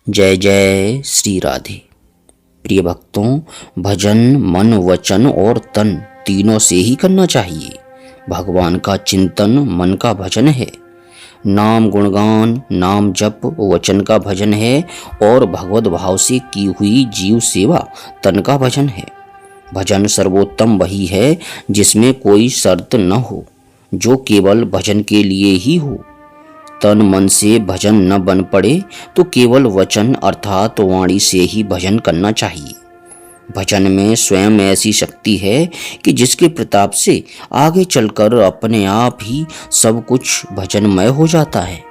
जय जय श्री राधे। प्रिय भक्तों, भजन मन वचन और तन तीनों से ही करना चाहिए। भगवान का चिंतन मन का भजन है, नाम गुणगान नाम जप वचन का भजन है और भगवत भाव से की हुई जीव सेवा तन का भजन है। भजन सर्वोत्तम वही है जिसमें कोई शर्त न हो, जो केवल भजन के लिए ही हो। तन मन से भजन न बन पड़े तो केवल वचन अर्थात वाणी से ही भजन करना चाहिए। भजन में स्वयं ऐसी शक्ति है कि जिसके प्रताप से आगे चलकर अपने आप ही सब कुछ भजनमय हो जाता है।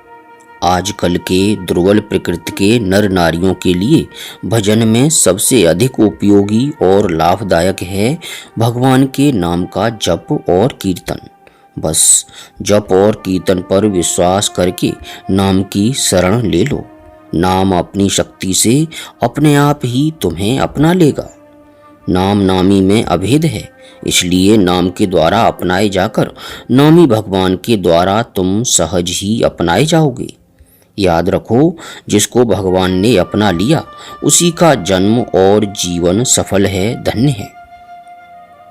आजकल के दुर्बल प्रकृति के नर नारियों के लिए भजन में सबसे अधिक उपयोगी और लाभदायक है भगवान के नाम का जप और कीर्तन। बस जप और कीर्तन पर विश्वास करके नाम की शरण ले लो। नाम अपनी शक्ति से अपने आप ही तुम्हें अपना लेगा। नाम नामी में अभेद है, इसलिए नाम के द्वारा अपनाए जाकर नामी भगवान के द्वारा तुम सहज ही अपनाए जाओगे। याद रखो, जिसको भगवान ने अपना लिया उसी का जन्म और जीवन सफल है, धन्य है।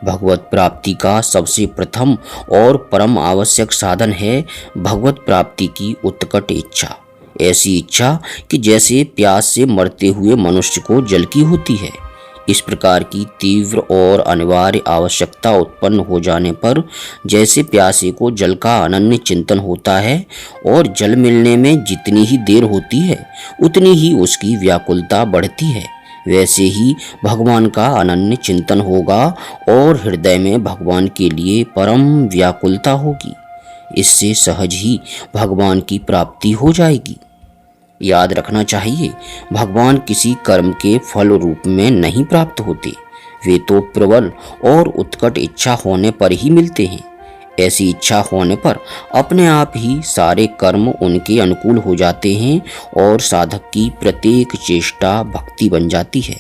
भगवत प्राप्ति का सबसे प्रथम और परम आवश्यक साधन है भगवत प्राप्ति की उत्कट इच्छा। ऐसी इच्छा कि जैसे प्यास से मरते हुए मनुष्य को जल की होती है। इस प्रकार की तीव्र और अनिवार्य आवश्यकता उत्पन्न हो जाने पर जैसे प्यासे को जल का अनन्य चिंतन होता है और जल मिलने में जितनी ही देर होती है उतनी ही उसकी व्याकुलता बढ़ती है, वैसे ही भगवान का अनन्य चिंतन होगा और हृदय में भगवान के लिए परम व्याकुलता होगी। इससे सहज ही भगवान की प्राप्ति हो जाएगी। याद रखना चाहिए, भगवान किसी कर्म के फल रूप में नहीं प्राप्त होते, वे तो प्रबल और उत्कट इच्छा होने पर ही मिलते हैं। ऐसी इच्छा होने पर अपने आप ही सारे कर्म उनके अनुकूल हो जाते हैं और साधक की प्रत्येक चेष्टा भक्ति बन जाती है।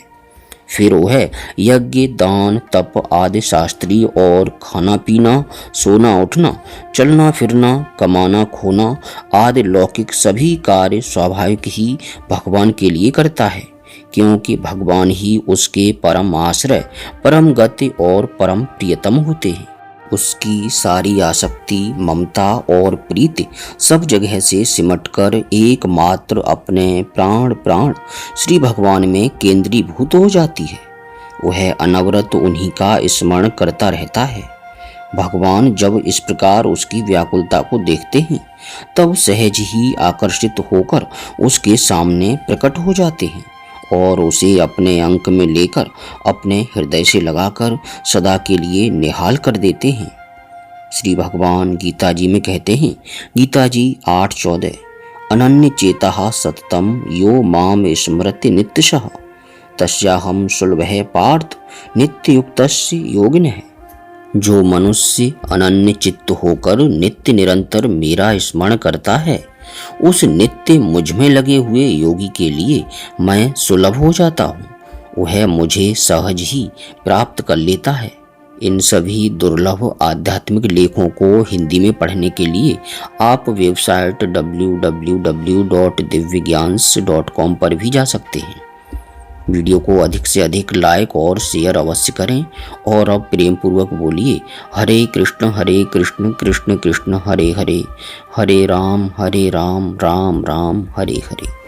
फिर वह यज्ञ दान तप आदि शास्त्रीय और खाना पीना सोना उठना चलना फिरना कमाना खोना आदि लौकिक सभी कार्य स्वाभाविक ही भगवान के लिए करता है, क्योंकि भगवान ही उसके परम आश्रय परम गति और परम प्रियतम होते हैं। उसकी सारी आसक्ति ममता और प्रीति सब जगह से सिमटकर एकमात्र अपने प्राण श्री भगवान में केंद्रीभूत हो जाती है। वह अनवरत उन्हीं का स्मरण करता रहता है। भगवान जब इस प्रकार उसकी व्याकुलता को देखते हैं तब सहज ही आकर्षित होकर उसके सामने प्रकट हो जाते हैं और उसे अपने अंक में लेकर अपने हृदय से लगाकर सदा के लिए निहाल कर देते हैं। श्री भगवान गीता जी में कहते हैं, गीता जी 8:14, अनन्य चेता सततम यो माम स्मरति नित्यशः तस्याहम सुलभः पार्थ नित्य युक्तस्य योगिनः। जो मनुष्य अनन्य चित्त होकर नित्य निरंतर मेरा स्मरण करता है उस नित्य मुझ में लगे हुए योगी के लिए मैं सुलभ हो जाता हूँ, वह मुझे सहज ही प्राप्त कर लेता है। इन सभी दुर्लभ आध्यात्मिक लेखों को हिंदी में पढ़ने के लिए आप वेबसाइट www.divyagyan.com पर भी जा सकते हैं। वीडियो को अधिक से अधिक लाइक और शेयर अवश्य करें और अब प्रेम पूर्वक बोलिए, हरे कृष्ण कृष्ण कृष्ण हरे हरे, हरे राम राम राम हरे हरे।